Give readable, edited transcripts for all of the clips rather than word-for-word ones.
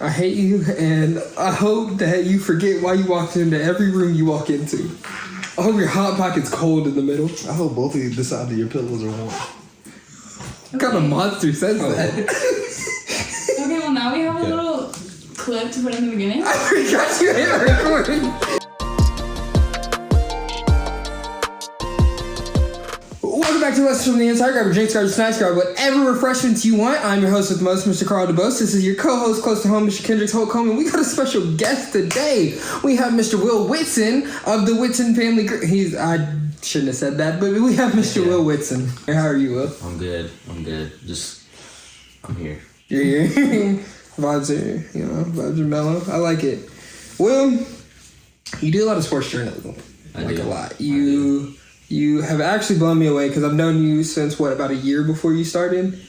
I hate you, and I hope that you forget why you walked into every room you walk into. I hope your hot pocket's cold in the middle. I hope both of you decide that your pillows are warm. What kind of monster says that? Okay, well now we have a little clip to put in the beginning. I forgot you hit recording. Welcome back to Lessons from the Inside. Grab a drink, grab a snacks, grab whatever refreshments you want. I'm your host with the most, Mr. Carl DeBose. This is your co-host close to home, Mr. Kendrix Holcomb, and we got a special guest today. We have Mr. Will Whitson of the Whitson family. I shouldn't have said that, but we have Mr. Will Whitson. How are you, Will? I'm good. I'm here. You're here. Vibes are mellow. I like it. Will, you do a lot of sports journalism. I do. A lot. You have actually blown me away because I've known you since, about a year before you started?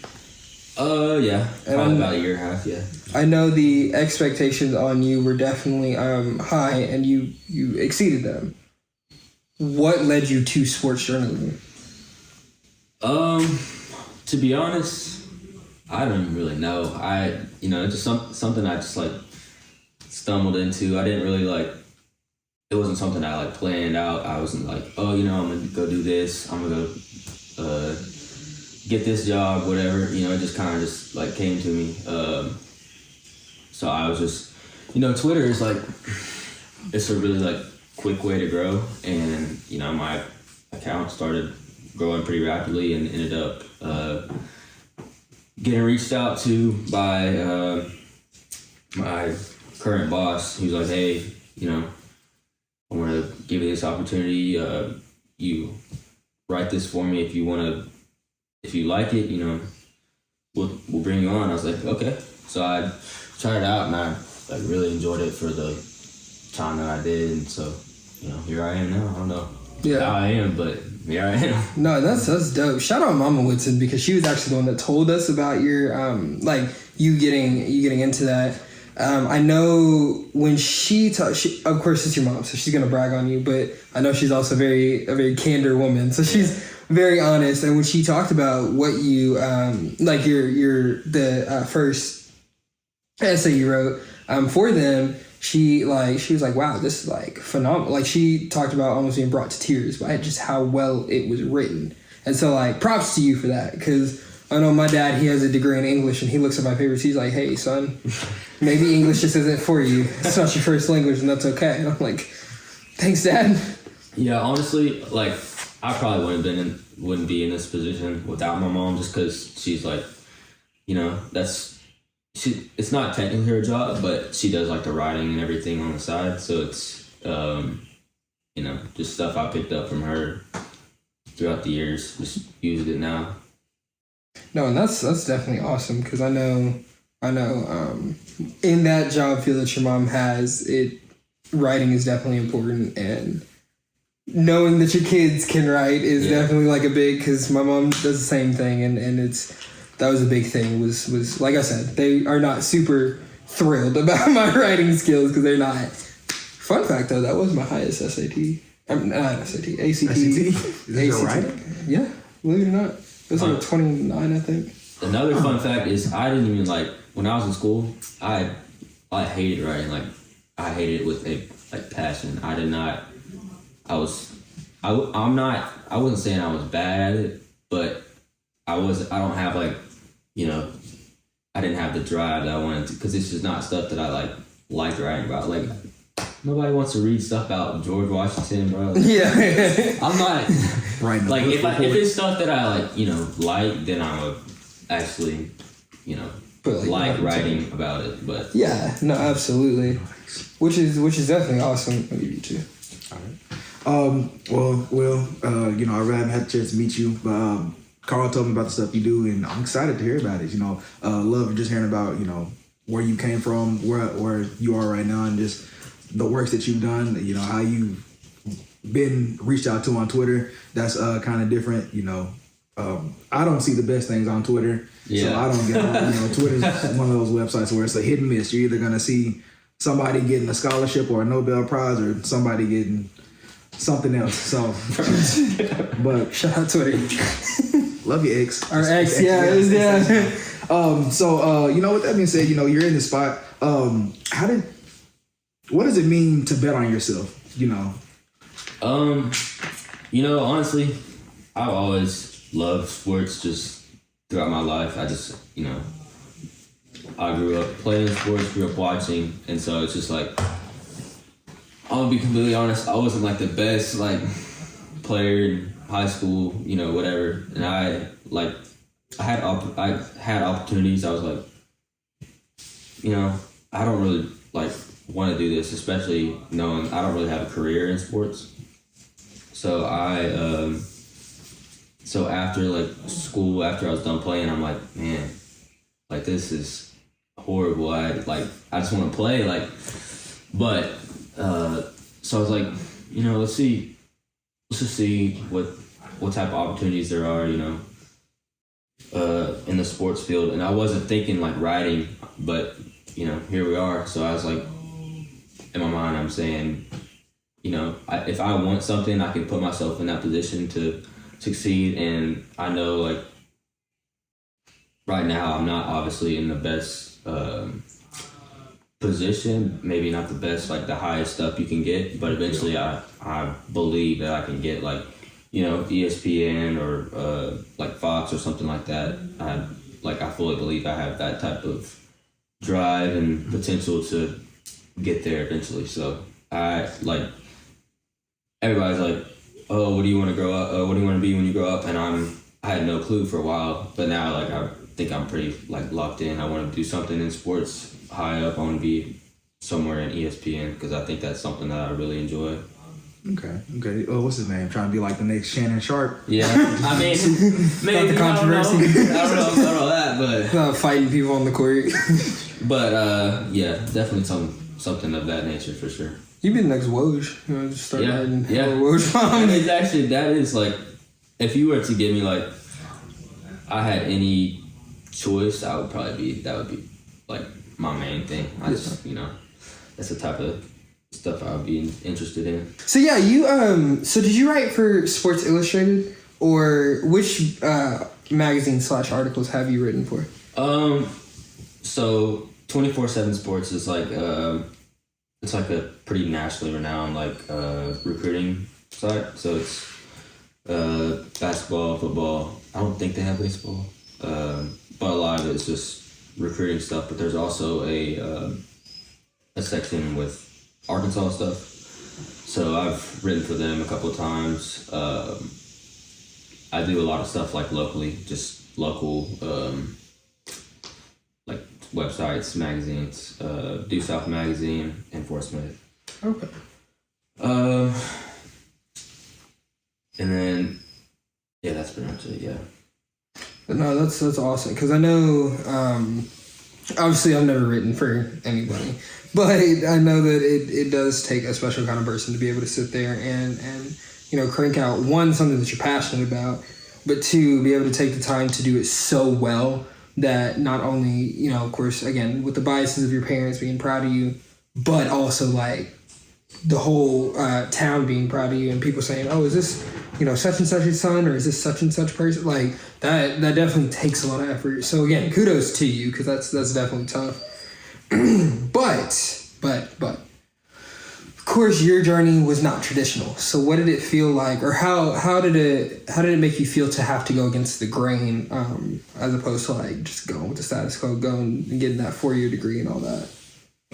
Yeah. Probably about a year and a half, yeah. I know the expectations on you were definitely high, and you exceeded them. What led you to sports journalism? To be honest, I don't even really know. It's just something I just stumbled into. I didn't really it wasn't something I planned out. I wasn't I'm gonna go do this. I'm gonna go get this job, whatever. It just kind of came to me. So I was just, Twitter is it's a really quick way to grow, and my account started growing pretty rapidly and ended up getting reached out to by my current boss. He was like, hey, I want to give you this opportunity. You write this for me if you like it. We'll bring you on. I was like, okay. So I tried it out, and I really enjoyed it for the time that I did, and so here I am now. I don't know how I am, but here I am. No, that's dope. Shout out Mama Whitson, because she was actually the one that told us about your you getting into that. I know when she of course it's your mom, so she's gonna brag on you, but I know she's also a very candor woman, so she's very honest. And when she talked about what you the first essay you wrote for them, she was like, wow, this is phenomenal. She talked about almost being brought to tears by just how well it was written. And so props to you for that, because I know my dad, he has a degree in English, and he looks at my papers, he's like, hey, son, maybe English just isn't for you. It's not your first language, and that's okay. And I'm like, thanks, Dad. Yeah, honestly, I probably wouldn't be in this position without my mom, just because she's it's not technically her job, but she does the writing and everything on the side. So it's, just stuff I picked up from her throughout the years, just used it now. No, and that's definitely awesome, because I know in that job field that your mom has, writing is definitely important, and knowing that your kids can write is definitely a big, because my mom does the same thing, and that was a big thing, was like I said, they are not super thrilled about my writing skills, because they're not. Fun fact though, that was my highest SAT. Not SAT, ACT. Is that right? Yeah, believe it or not. It was 29, I think. Another fun fact is I didn't even when I was in school, I hated writing. I hated it with a passion. I did not. I wasn't saying I was bad at it, but I don't have I didn't have the drive that I wanted to, because it's just not stuff that I like writing about. Nobody wants to read stuff about George Washington, bro. Yeah. I'm not right. If it's stuff that I then I would actually, writing about it. But yeah, no, absolutely. Which is definitely awesome. I'll give you two. All right. Well, Will, I really haven't had a chance to meet you, but Carl told me about the stuff you do, and I'm excited to hear about it. Love just hearing about where you came from, where you are right now, and just the works that you've done. How you've been reached out to on Twitter. That's kind of different. I don't see the best things on Twitter, so I don't get. Twitter's one of those websites where it's a hit and miss. You're either gonna see somebody getting a scholarship or a Nobel Prize, or somebody getting something else. So, but shout out Twitter. Love your ex. Our ex, yeah. So, with that being said, you're in this spot. What does it mean to bet on yourself? Honestly, I've always loved sports just throughout my life. I just, I grew up playing sports, grew up watching, and so it's just like, I'm gonna be completely honest, I wasn't like the best like player in high school, whatever. And I had opportunities. I was like, I don't really like want to do this, especially knowing I don't really have a career in sports. So so after like school, after I was done playing, I'm like, man, like this is horrible. I just want to play, but so I was like, let's just see what type of opportunities there are, in the sports field. And I wasn't thinking like writing, but here we are. So I was like, in my mind, I'm saying, if I want something, I can put myself in that position to succeed. And I know, like, right now, I'm not obviously in the best position, maybe not the best, like the highest stuff you can get, but eventually I believe that I can get like, ESPN or like Fox or something like that. I fully believe I have that type of drive and potential to get there eventually. So everybody's like, oh, what do you want to grow up? What do you want to be when you grow up? And I had no clue for a while, but now I think I'm pretty like locked in. I want to do something in sports high up. I want to be somewhere in ESPN because I think that's something that I really enjoy. Okay. Oh, what's his name? Trying to be like the next Shannon Sharp? Yeah, I mean, maybe the controversy. I don't know about all that, but Not fighting people on the court. but yeah, definitely something of that nature for sure. You'd be the next Woj. Just start writing Woj It's actually, that is like, if you were to give me like, I had any choice, that would be like my main thing. I just, that's the type of stuff I would be interested in. So yeah, you so did you write for Sports Illustrated, or which magazine/articles have you written for? So 24/7 Sports is like it's like a pretty nationally renowned like recruiting site. So it's basketball, football. I don't think they have baseball, but a lot of it is just recruiting stuff. But there's also a section with Arkansas stuff. So I've written for them a couple of times. I do a lot of stuff like locally, just local like websites, magazines, Due South Magazine, and Fort Smith. Okay. And then, yeah, that's pretty much it, yeah. No, that's awesome, because I know, obviously I've never written for anybody, but I know that it does take a special kind of person to be able to sit there and crank out, one, something that you're passionate about, but two, be able to take the time to do it so well that not only, of course, again, with the biases of your parents being proud of you, but also like the whole town being proud of you and people saying, oh, is this, such and such's son, or is this such and such person? Like that definitely takes a lot of effort. So again, kudos to you, because that's definitely tough. But of course your journey was not traditional. So what did it feel like, or how did it make you feel to have to go against the grain, as opposed to like just going with the status quo, going and getting that 4-year degree and all that?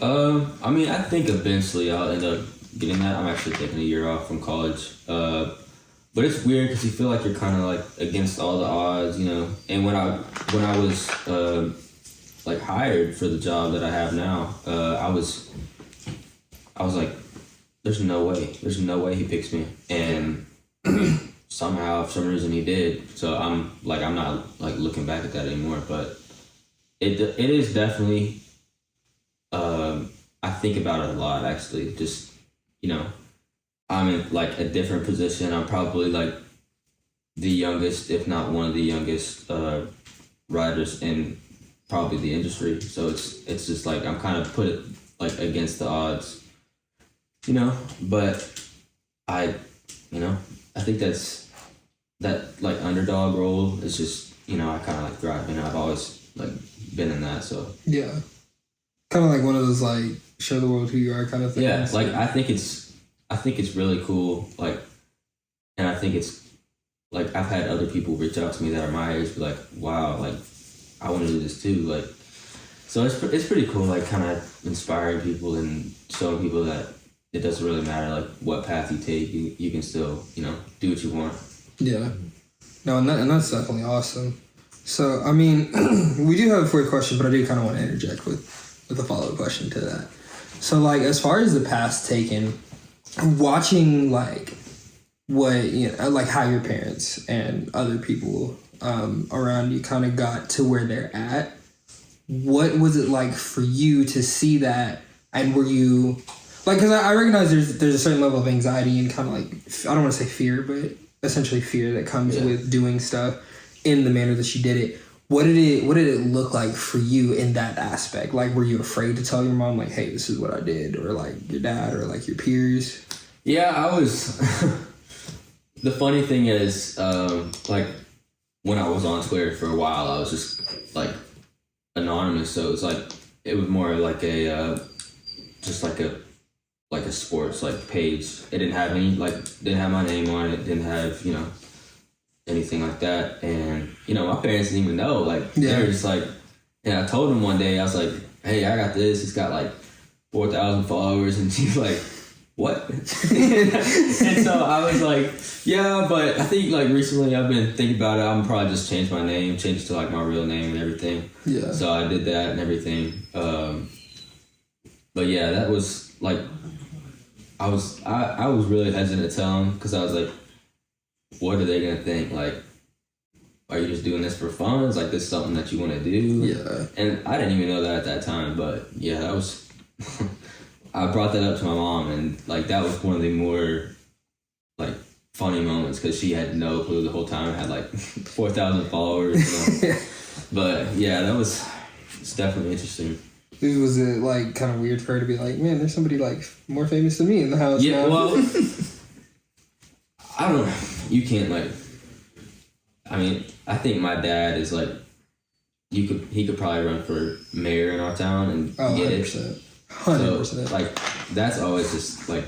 I mean, I think eventually I'll end up getting that. I'm actually taking a year off from college. But it's weird because you feel like you're kind of like against all the odds, And when I was like hired for the job that I have now, I was like, there's no way he picks me. And somehow, for some reason, he did. So I'm not like looking back at that anymore. But it is definitely. I think about it a lot, actually. Just, I'm in like a different position. I'm probably like the youngest, if not one of the youngest riders in probably the industry. So it's just like I'm kind of put it like against the odds, But I think that like underdog role is just I kind of like thrive in it. I've always like been in that. So yeah. Kind of like one of those like show the world who you are kind of things. Yeah, like I think it's really cool. Like, and I think it's like I've had other people reach out to me that are my age, be like, wow, like I want to do this too. Like, so it's pretty cool. Like, kind of inspiring people and showing people that it doesn't really matter like what path you take. You can still do what you want. Yeah. No, and that's definitely awesome. So, I mean, we do have a fourth question, but I do kind of want to interject with a follow-up question to that. So, like, as far as the path taken, watching, like, what, like how your parents and other people around you kind of got to where they're at, what was it like for you to see that? And were you, like, because I recognize there's a certain level of anxiety and kind of like, I don't want to say fear, but essentially fear that comes with doing stuff in the manner that you did it. What did it look like for you in that aspect? Like, were you afraid to tell your mom, like, hey, this is what I did, or like your dad, or like your peers? Yeah, I was. The funny thing is, like, when I was on Twitter for a while, I was just like anonymous. So it was more like a just like a sports like page. It didn't have didn't have my name on it. Didn't have anything like that. And my parents didn't even know. Like they were just like, and I told them one day, I was like, hey, I got this. It's got like 4,000 followers, and she's like, what? And so I was like, yeah, but I think like recently I've been thinking about it. I'm probably just change my name, change it to like my real name and everything. Yeah. So I did that and everything. But yeah, that was like, I was really hesitant to tell them because I was like, what are they gonna think? Like, are you just doing this for fun? Is like this something that you want to do? Yeah. And I didn't even know that at that time, but yeah, that was. I brought that up to my mom, and like that was one of the more like funny moments because she had no clue the whole time. I had like 4,000 followers. But yeah, it's definitely interesting. Was it like kind of weird for her to be like, man, there's somebody like more famous than me in the house? Yeah, now? well, I don't know. You can't like. I mean, I think my dad is like. He could probably run for mayor in our town and get 100%. It. 100%. So, like, that's always just like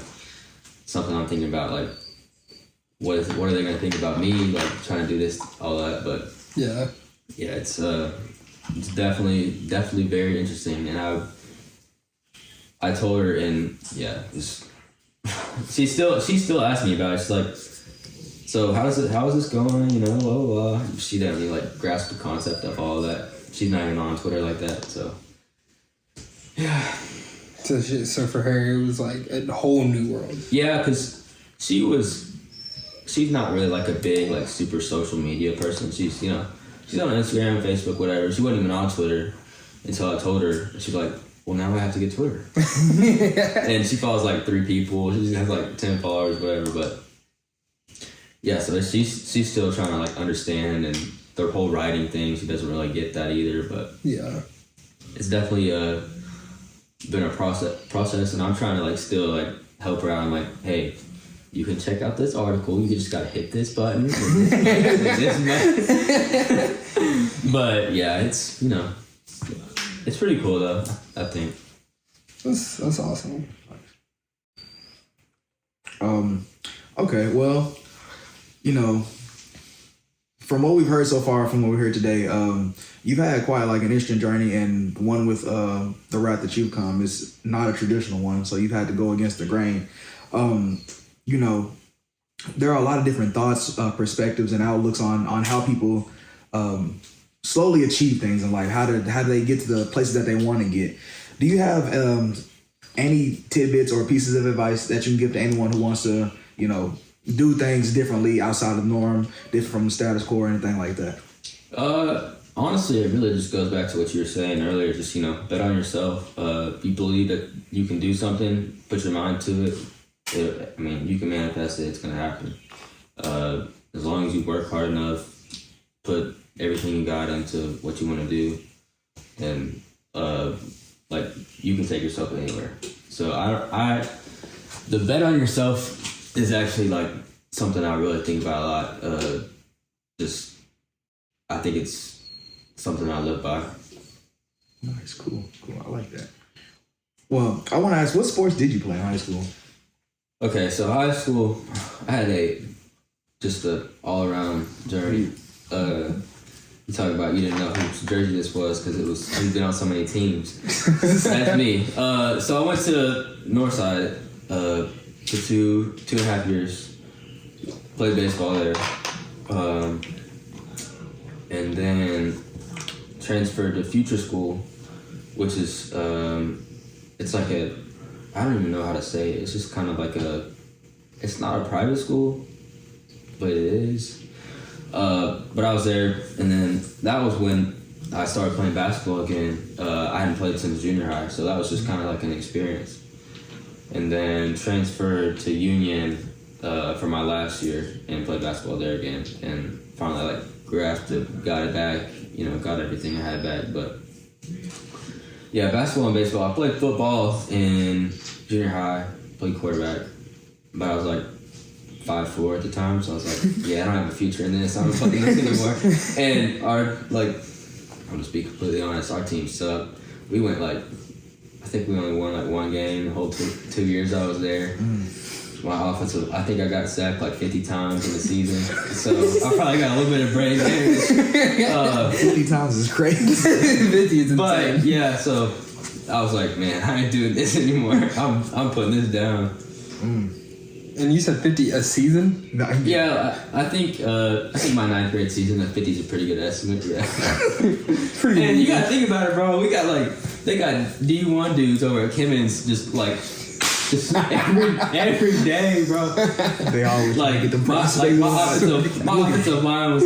something I'm thinking about. Like, what are they gonna think about me? Like trying to do this, all that. But yeah, it's definitely very interesting. And I told her, and yeah, she still asks me about it. She's like, so how is this going? Blah, blah, blah. She didn't really like grasp the concept of all of that. She's not even on Twitter like that, so yeah. So for her, it was like a whole new world. Yeah, because she's not really like a big like super social media person. She's on Instagram, Facebook, whatever. She wasn't even on Twitter until I told her. She's like, well, now I have to get Twitter. And she follows like 3 people. She has like 10 followers, whatever. But yeah, so she's still trying to like understand and the whole writing thing. She doesn't really get that either. But yeah, it's definitely been a process, and I'm trying to like still like help her out. I'm like, hey, you can check out this article. You just gotta hit this button. But yeah, it's it's pretty cool though. I think that's awesome. Okay, well, from what we've heard so far, from what we heard today, you've had quite like an interesting journey, and one with the route that you've come is not a traditional one, so you've had to go against the grain. There are a lot of different thoughts, perspectives, and outlooks on how people slowly achieve things in life. How do they get to the places that they want to get? Do you have any tidbits or pieces of advice that you can give to anyone who wants to, do things differently outside of the norm, different from the status quo or anything like that? Honestly, it really just goes back to what you were saying earlier. Just, bet on yourself. If you believe that you can do something, put your mind to it. You can manifest it. It's going to happen. As long as you work hard enough, put everything you got into what you want to do, and you can take yourself anywhere. So the bet on yourself is actually like something I really think about a lot. I think it's something I live by. Nice, cool. I like that. Well, I want to ask, what sports did you play in high school? Okay, so high school, I had just a all-around journey. You talk about you didn't know whose jersey this was because we've been on so many teams. That's me. So I went to Northside for two and a half years. Played baseball there, and then transferred to Future School, which is it's like I don't even know how to say it. It's just kind of like it's not a private school, but it is. But I was there, and then that was when I started playing basketball again. I hadn't played since junior high, so that was just kind of like an experience. And then transferred to Union for my last year and played basketball there again. And finally, got it back. Got everything I had back. But yeah, basketball and baseball. I played football in junior high. Played quarterback, but I was like 5'4" at the time, so I was like, yeah, I don't have a future in this. I'm not playing this anymore. And I'm gonna be completely honest, our team sucked. We went I think we only won one game the whole two years I was there. My offensive, I think I got sacked 50 times in the season, so I probably got a little bit of brain damage. 50 times is crazy. 50 is insane. But yeah, so I was like, man, I ain't doing this anymore. I'm putting this down. And you said 50 a season? No, Yeah, I think my 9th grade season, 50 is a pretty good estimate. Yeah. Pretty And you gotta think about it, bro. We got they got D1 dudes over at Kimmons just every day, bro. They always get the prospect. My offensive line was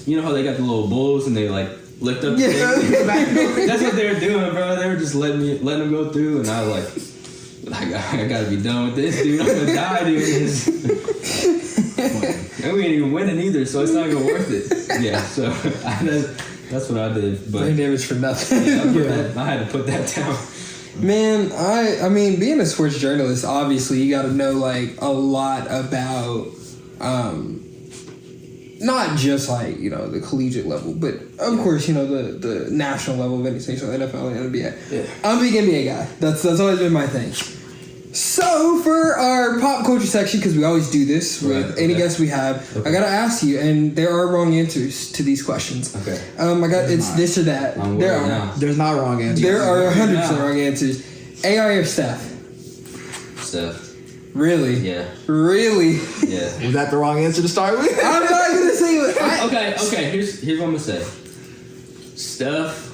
you know how they got the little bulls and they lift up the thing? That's what they were doing, bro. They were just letting them go through, and I was I gotta be done with this, dude. I'm gonna die doing this. And we ain't even winning either, so it's not even worth it. Yeah, so that's what I did. But brain damage for nothing. I had to put that down. Man, I mean, being a sports journalist, obviously you got to know a lot about, not just the collegiate level, but of course the national level of anything, so NFL and NBA. Yeah. I'm a big NBA guy. That's always been my thing. So for our pop culture section, because we always do this with any guests we have, I gotta ask you, and there are wrong answers to these questions. Okay. It's this or that. There's not wrong answers. There are 100% wrong answers. AI or Steph? Steph. Really? Yeah. Really? Yeah. Was that the wrong answer to start with? I'm not gonna say it. Okay. Here's what I'm gonna say. Steph.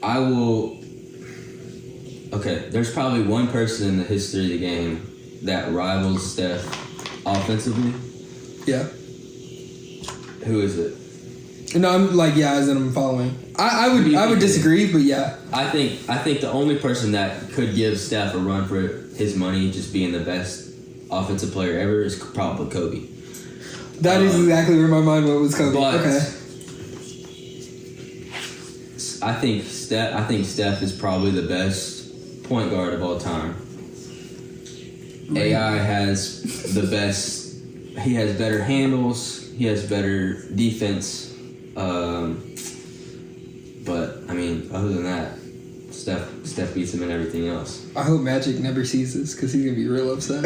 I will. Okay, there's probably one person in the history of the game that rivals Steph offensively. Yeah. Who is it? No, I'm as in I'm following. I would disagree, but yeah. I think the only person that could give Steph a run for his money, just being the best offensive player ever, is probably Kobe. That is exactly where my mind went, was Kobe. But okay. I think Steph is probably the best point guard of all time. AI has the best. He has better handles. He has better defense. But I mean, other than that, Steph beats him in everything else. I hope Magic never sees this because he's gonna be real upset.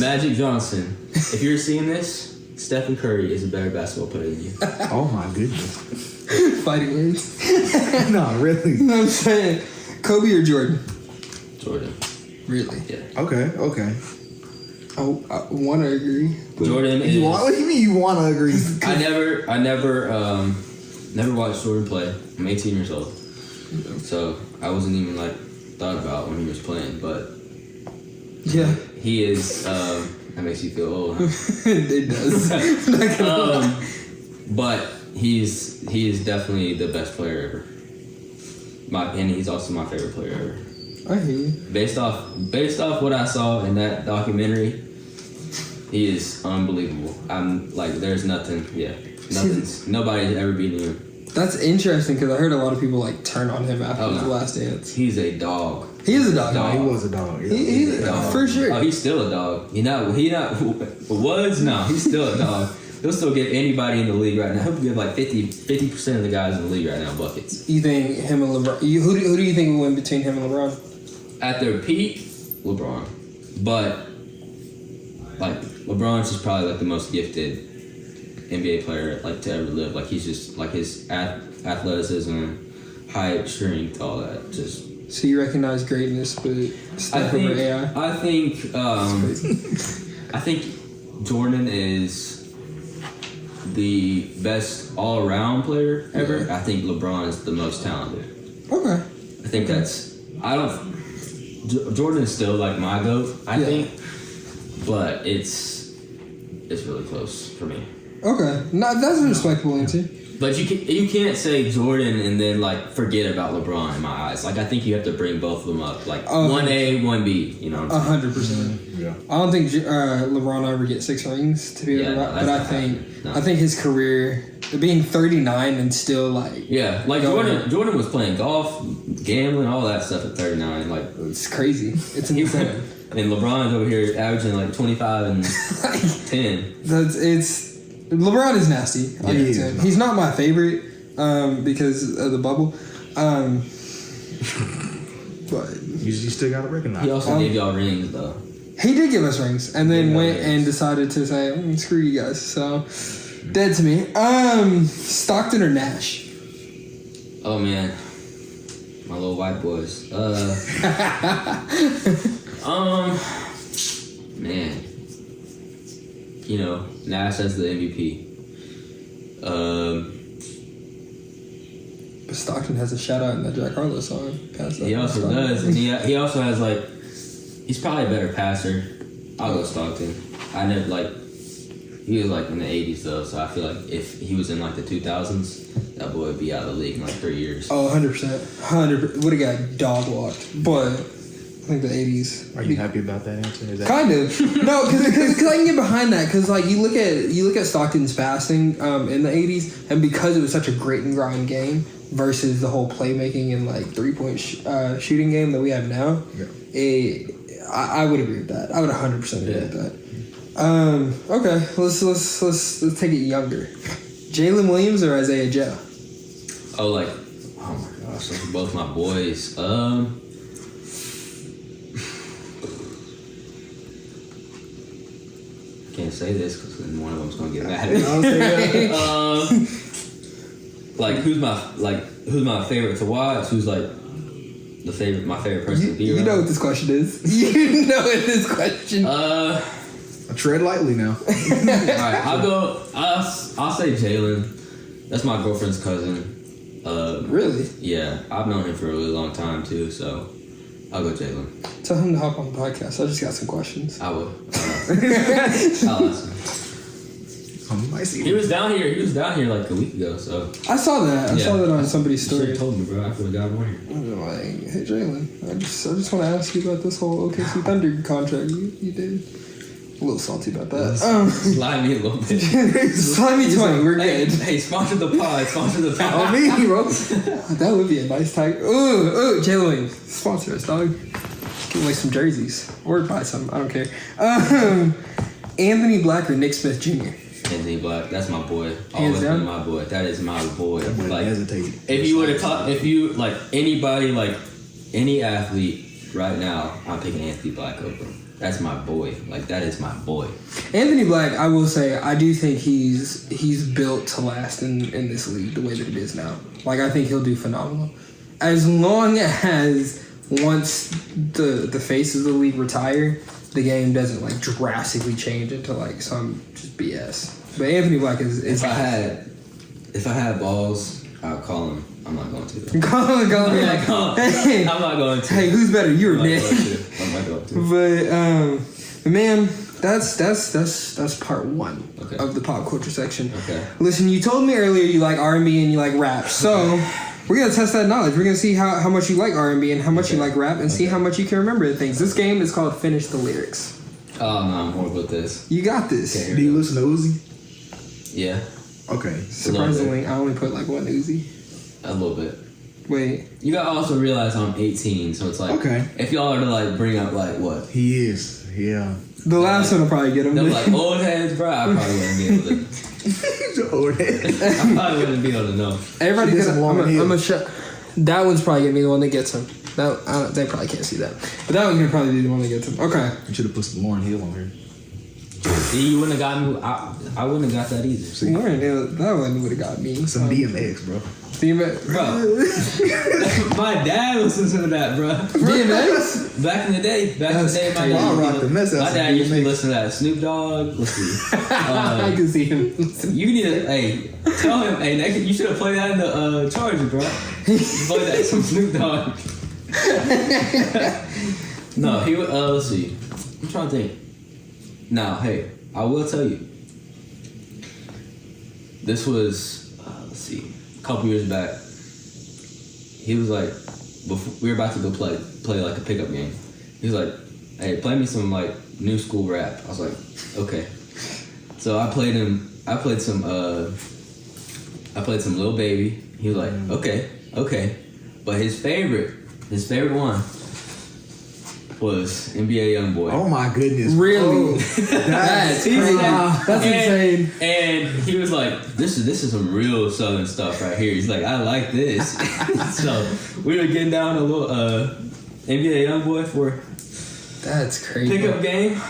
Magic Johnson, if you're seeing this, Stephen Curry is a better basketball player than you. Oh my goodness. Fighting words. No, really. You know what I'm saying? Kobe or Jordan? Jordan. Really? Yeah. Okay. Oh, I want to agree. Jordan is. What do you mean you want to agree? I never watched Jordan play. I'm 18 years old, so I wasn't even thought about when he was playing. But yeah, he is. That makes you feel old. Huh? It does. But he is definitely the best player ever. My opinion, he's also my favorite player ever. I hear you. Based off what I saw in that documentary, he is unbelievable. I'm there's nothing. Yeah, nobody's ever beaten him. That's interesting because I heard a lot of people turn on him after the Last Dance. He's a dog. He is a dog. No, he was a dog. Yeah. He's a dog for sure. Oh, he's still a dog. He was? No, he's still a dog. He'll still give anybody in the league right now. He'll give like 50% of the guys in the league right now buckets. You think him and LeBron? Who do you think will win between him and LeBron? At their peak, LeBron. But like LeBron's just probably like the most gifted NBA player like to ever live. Like he's just like his athleticism, height, strength, all that. Just. So you recognize greatness, but step over AI. I think Jordan is the best all-around player ever. Yeah. I think LeBron is the most talented. Okay. I think Jordan is still like my GOAT, I think, but it's really close for me. Okay, no, that's a respectable answer. But you can't say Jordan and then like forget about LeBron in my eyes. Like I think you have to bring both of them up, like 1A, 1B. You know, 100%. Yeah. I don't think LeBron will ever get 6 rings to be able to, but I think his career, being 39 and still like Jordan was playing golf, gambling, all that stuff at 39. Like it's crazy. It's insane. And LeBron's over here averaging like 25 and 10. LeBron is nasty. I'll give it to him. No. He's not my favorite because of the bubble. But You still gotta recognize. He also gave y'all rings though. he did give us rings and then went rings. and decided to say, screw you guys. So, dead to me. Stockton or Nash? Oh man, my little white boys. Man. You know, Nash as the MVP. But Stockton has a shout out in that Jack Harlow song. He also does. And he also has like, he's probably a better passer. I'll go Stockton. He was like in the 80s though, so I feel like if he was in like the 2000s, that boy would be out of the league in like 3 years. Oh, 100%. 100%. Would have got dog walked. But I think the 80s. Are you happy about that answer? Is that Kind of. No, because I can get behind that. Because like you look at Stockton's passing in the 80s, and because it was such a grit and grind game versus the whole playmaking and like 3-point shooting game that we have now, I would agree with that. I would 100% agree with that. Okay, let's take it younger. Jalen Williams or Isaiah Joe? Oh my gosh, those are both my boys. Can't say this because then one of them's gonna get mad at me. Who's my favorite to watch? Who's like my favorite person to be around? You know what this question is. You know what this question. tread lightly now. Alright, I'll say Jalen. That's my girlfriend's cousin. Really? Yeah, I've known him for a really long time too, so I'll go Jalen. Tell him to hop on the podcast. I just got some questions. I will. I'll ask him. He was down here like a week ago, so. I saw that. I saw that on somebody's You should story. have told me, bro. I could have got one here. I'm like, hey Jalen, I just want to ask you about this whole OKC Thunder contract you did. A little salty about that. Slide me a little bit. Slide me 20. We're good. Hey, sponsor the pod. Sponsor the pod. On me, bro. That would be a nice tag. Ooh, Jalen Williams, sponsor us, dog. Give away some jerseys or buy some. I don't care. Anthony Black or Nick Smith Jr. Anthony Black, that's my boy. Hands Always down? been my boy. That is my boy. Like, hesitate. if you would have taught, like anybody, like any athlete right now, I'm picking Anthony Black over him. That's my boy. Like that is my boy. Anthony Black, I will say, I do think he's built to last in this league the way that it is now. Like I think he'll do phenomenal. As long as once the face of the league retire, the game doesn't like drastically change into like some just BS. But Anthony Black is If I had balls, I'd call him. I'm not going to. call me like, hey, I'm not going to. hey, who's better, you or Nick? I'm not going to. But man, that's part one of the pop culture section. Okay. Listen, you told me earlier you like R&B and you like rap, so we're gonna test that knowledge. We're gonna see how much you like R&B and how much you like rap, and see how much you can remember the things. This game is called Finish the Lyrics. Oh no, I'm horrible at this. You got this. Okay. Do you listen to Uzi? Yeah, Okay. Surprisingly, I only put like one Uzi. a little bit. Wait, You gotta also realize I'm 18, so it's like Okay. if y'all are to like bring up like what He is. Yeah. The last one will probably get him. They're like old heads, bro. I probably wouldn't be able to. Old head. I probably wouldn't be able to know. Everybody She did gets some long I'm heels. a show. That one's probably gonna be the one that gets him. They probably can't see that, but that one's gonna probably be the one that gets him. Okay. You should have put some Lauren Hill on here. See, you wouldn't have got me. I wouldn't have got that either. That one would have got me. Some DMX, bro. Bro, my dad listens to that, bro. DMX? Back in the day, my I'll rock the mess out my some dad used to DMX. listen to that Snoop Dogg. Let's see. I can see him. You need to, tell him, you should have played that in the Charger, bro. Play that some Snoop Dogg. No, he would. Let's see. I'm trying to think. Now, hey, I will tell you. This was, let's see, a couple years back. He was like, before we were about to go play like a pickup game. He was like, "Hey, play me some like new school rap." I was like, "Okay." So I played some Lil Baby. He was like, "Okay." But his favorite one was NBA YoungBoy. Oh my goodness. Really? Oh, That's crazy. That's insane. And he was like, "This is some real Southern stuff right here." He's like, "I like this." So we were getting down a little NBA YoungBoy for That's crazy. pickup game.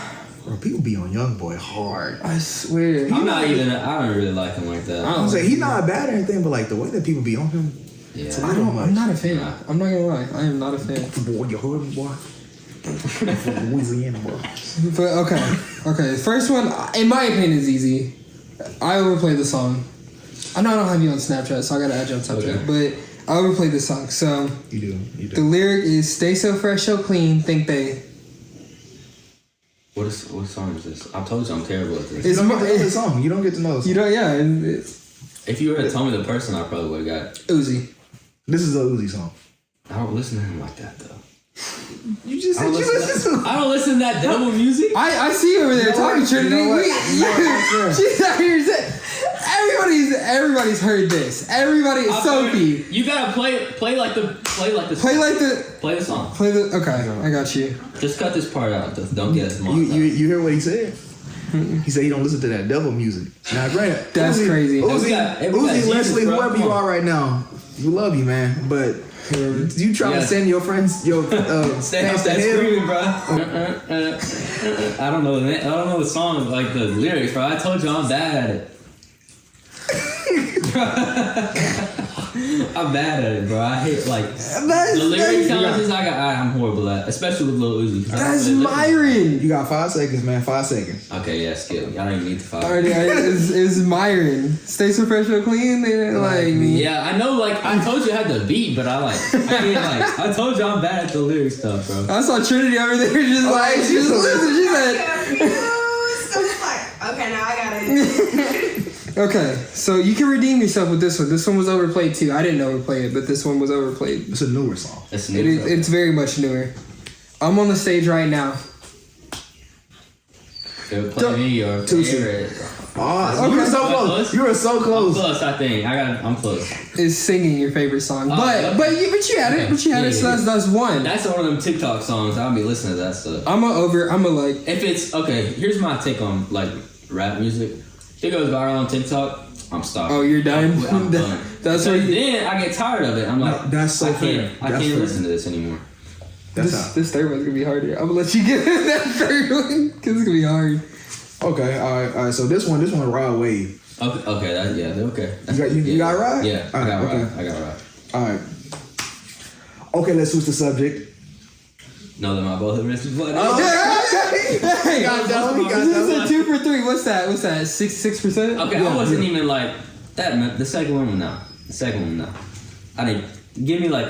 Bro, people be on YoungBoy hard. I swear. I don't really like him like that. I'm saying he's not bad or anything, but like the way that people be on him, Yeah. I'm not a fan. I'm not gonna lie. I am not a fan. boy, you heard me, boy. From Louisiana, boy. But okay. First one, in my opinion, is easy. I overplay the song. I know I don't have you on Snapchat, so I gotta add you on Snapchat. Okay. But I overplay the song. So You do. the lyric is "Stay so fresh, so clean, think they." What song is this? I told you I'm terrible at this. You don't get to know the song. You don't get to know the song. You don't, yeah. And If you were to tell me the person, I probably would have got. Uzi. This is a Uzi song. I don't listen to him like that though. You just I said don't you listen to I don't listen to that devil music. I see you over there You know talking what? Trinity. You know what? You know what? She's out here saying, everybody's heard this. Everybody, Sophie. You gotta play like the Play the song. okay, I got you. Just cut this part out. Just don't get us You hear what he said? He said he don't listen to that devil music. Now, granted, That's crazy. Uzi, Jesus, Leslie, bro. whoever Come you on. are right now, we love you, man. But you try to Yeah. send your friends, your Stay fans off to that hell. screaming, bro. I don't know the song, like the lyrics, bro. I told you I'm bad at it. I'm bad at it, bro. I hate like the lyric challenges. I'm horrible at, especially with Lil Uzi. That's Myron. You got 5 seconds, man. 5 seconds. Okay, yeah, skip. Y'all don't even need to follow. Already, it's Myron. Stay so fresh and clean. They didn't like me. Yeah, I know. Like I told you I had the beat, but I can't. I told you I'm bad at the lyric stuff, bro. I saw Trinity over there just like she just listened. She said, Okay, now I got it. "Okay, so you can redeem yourself with this one. This one was overplayed too. I didn't overplay it, but this one was overplayed. It's a newer song. It's It's very much newer. I'm on the stage right now. Play me or favorite. Oh, you were so close. You were so I'm close. close. I think I'm close. Is singing your favorite song, okay. but you had it. But you had it. So that's one. That's one of them TikTok songs. I'll be listening to that stuff. I'm a like. If it's okay, here's my take on like rap music. If it goes viral on TikTok, I'm stopping. Oh, you're done. I'm done. That's why. Then I get tired of it. I'm like, No, that's so I fair. can't That's fair. listen to this anymore. That's how. This third one's gonna be harder. I'm gonna let you get that third one because it's gonna be hard. Okay, all right. So this one, Rod Wave. Okay, okay. You got Rod? Yeah, All right, I got okay. Rod. I got Rod. All right. Okay, let's switch the subject. Know that my both have written blood. Hey, got that one, he got this that is a one. 2 for 3. What's that? 6%? Okay, I wasn't even like that. The second one, no. The second one, no. I didn't. Give me like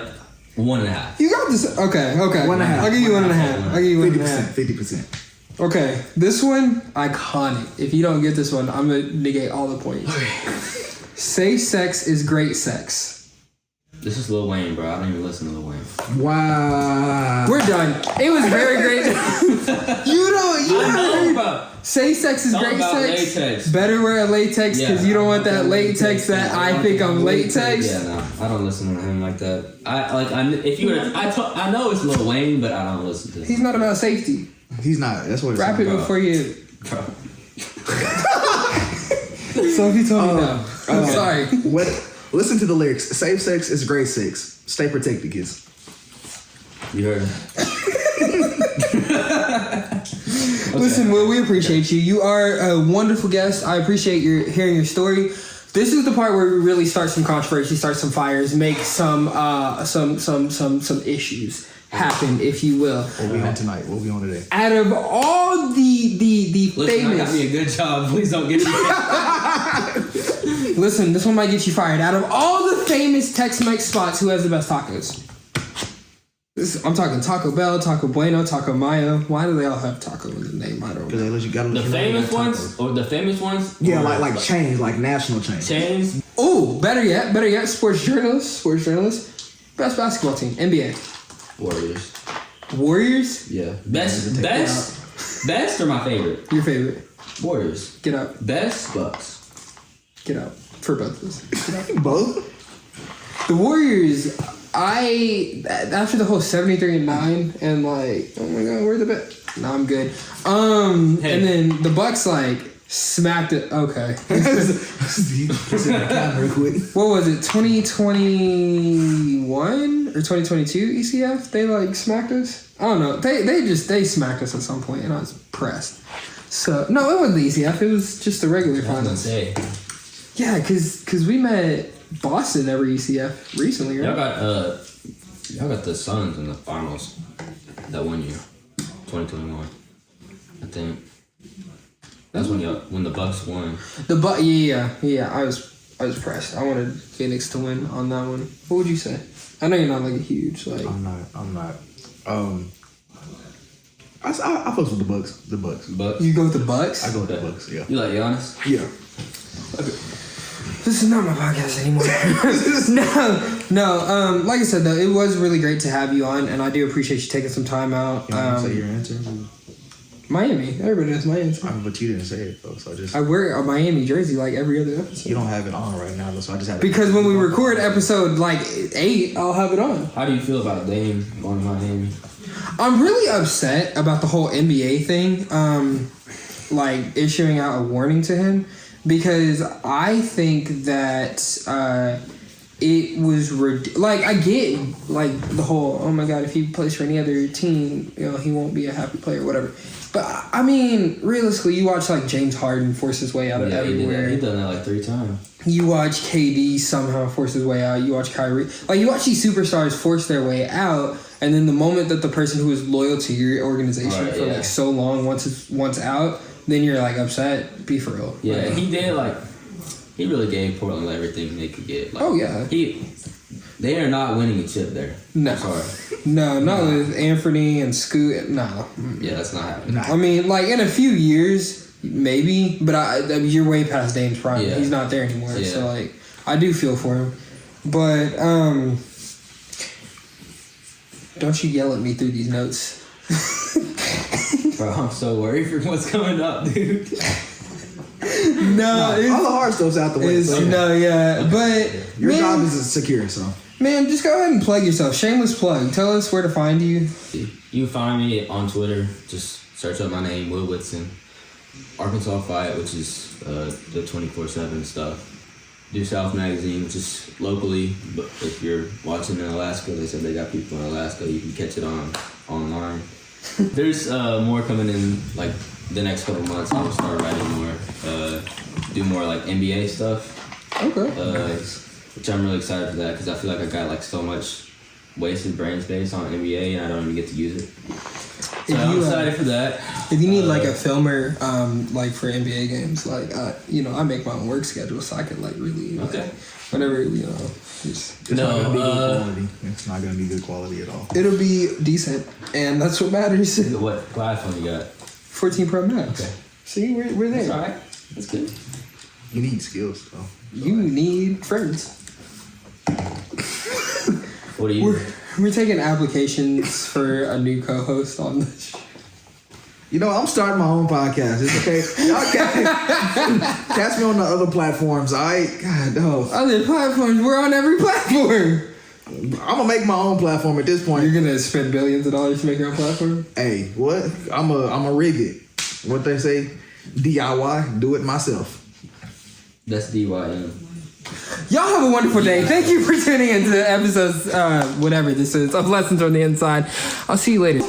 1.5. You got this. Okay. 1.5. I'll give you 1.5. I'll give you 1.5. 50%. Okay, this one, iconic. If you don't get this one, I'm gonna negate all the points. Say sex is great sex. This is Lil Wayne, bro. I don't even listen to Lil Wayne. Wow. We're done. It was very great. You know, bro. Say sex is Something great about sex. latex. Better wear a latex because Yeah. you don't want that latex that I think I'm latex. Yeah, no, I don't listen to him like that. If you were, I know it's Lil Wayne, but I don't listen to him. He's not about safety. He's not. That's what it's Rap it about. before you. Bro. Sophie told me no. I'm sorry. Listen to the lyrics. Safe sex is great sex. Stay protected, kids. You heard him. Listen, Will, we appreciate you. You are a wonderful guest. I appreciate hearing your story. This is the part where we really start some controversy, start some fires, make some issues happen, if you will. What we on tonight? What we on today? Out of all the Listen, famous, I got me a good job. Please don't get me. listen, this one might get you fired. Out of all the famous Tex-Mex spots, who has the best tacos? I'm talking Taco Bell, Taco Bueno, Taco Mayo. Why do they all have taco in the name? I don't know. Because you got The famous ones or the famous ones? Yeah, or like chains, like national chains. chains. Oh, better yet, sports journalist. Best basketball team, NBA. Warriors? Yeah. Best or my favorite? Your favorite. Warriors. Get out. Best Bucks. Get out. For both of us. Both? The Warriors, after the whole 73-9 and like, oh my god, where's the bet? No, I'm good. And then the Bucks like smacked it. Okay. What was it? 2021 or 2022 ECF? They like smacked us. I don't know. They smacked us at some point, and I was pressed. So no, it wasn't the ECF. It was just the regular finals. Yeah, cause we met Boston every ECF recently, right? Y'all got the Suns in the finals that one year, 2021. I think that's when the Bucks won. Yeah. I was pressed. I wanted Phoenix to win on that one. What would you say? I know you're not like a huge like. I'm not. I fuck with the Bucks. The Bucks. You go with the Bucks? I go with the Bucks. Yeah. You like Giannis? Yeah. Okay. This is not my podcast anymore. No. Like I said though, it was really great to have you on, and I do appreciate you taking some time out. Say your answer. Miami. Everybody knows my answer. But you didn't say it though, so I wear a Miami jersey like every other episode. You don't have it on right now, though, so I just have because when we record episode like 8, I'll have it on. How do you feel about Dame going to Miami? I'm really upset about the whole NBA thing. Like issuing out a warning to him. Because I think that it was like I get like the whole oh my god, if he plays for any other team, you know, he won't be a happy player, whatever. But I mean, realistically, you watch like James Harden force his way out of everywhere. He's done that like 3 times. You watch KD somehow force his way out. You watch Kyrie, like you watch these superstars force their way out, and then the moment that the person who is loyal to your organization like so long once out. Then you're like upset. Be for real. Yeah, right? He really gave Portland everything they could get. Like, they are not winning a chip there. No. I'm sorry. No, not with Anthony and Scoot. No. Yeah, that's not happening. I mean, like in a few years, maybe, but you're way past Dame's prime. Yeah. He's not there anymore. Yeah. So like, I do feel for him, but don't you yell at me through these notes. Bro, I'm so worried for what's coming up, dude. No, all the hard stuff's out the way. But your job is secure, so. Man, just go ahead and plug yourself. Shameless plug. Tell us where to find you. You can find me on Twitter. Just search up my name, Will Whitson. Arkansas Fight, which is the 24/7 stuff. Do South Magazine, which is locally. But if you're watching in Alaska, they said they got people in Alaska. You can catch it online. There's more coming in like the next couple months. I'm gonna start writing more, do more like NBA stuff. Okay. Which I'm really excited for that because I feel like I got like so much wasted brain space on NBA and I don't even get to use it. So I'm excited for that. If you need like a filmer, like for NBA games, like I make my own work schedule so I can like really whatever It's not gonna be good quality. It's not gonna be good quality at all. It'll be decent, and that's what matters. What iPhone you got? 14 Pro Max. Okay. See, we're there. That's all right. That's good. You need skills, though. You need friends. What do you? We're taking applications for a new co-host on this. I'm starting my own podcast. It's okay. Y'all catch me on the other platforms. God, no. Other platforms? We're on every platform. I'm gonna make my own platform at this point. You're gonna spend billions of dollars to make your own platform? Hey, what? I'm a rig it. What they say? DIY, do it myself. That's DYM. Y'all have a wonderful day. Thank you for tuning into episodes, whatever this is, of Lessons from the Inside. I'll see you later.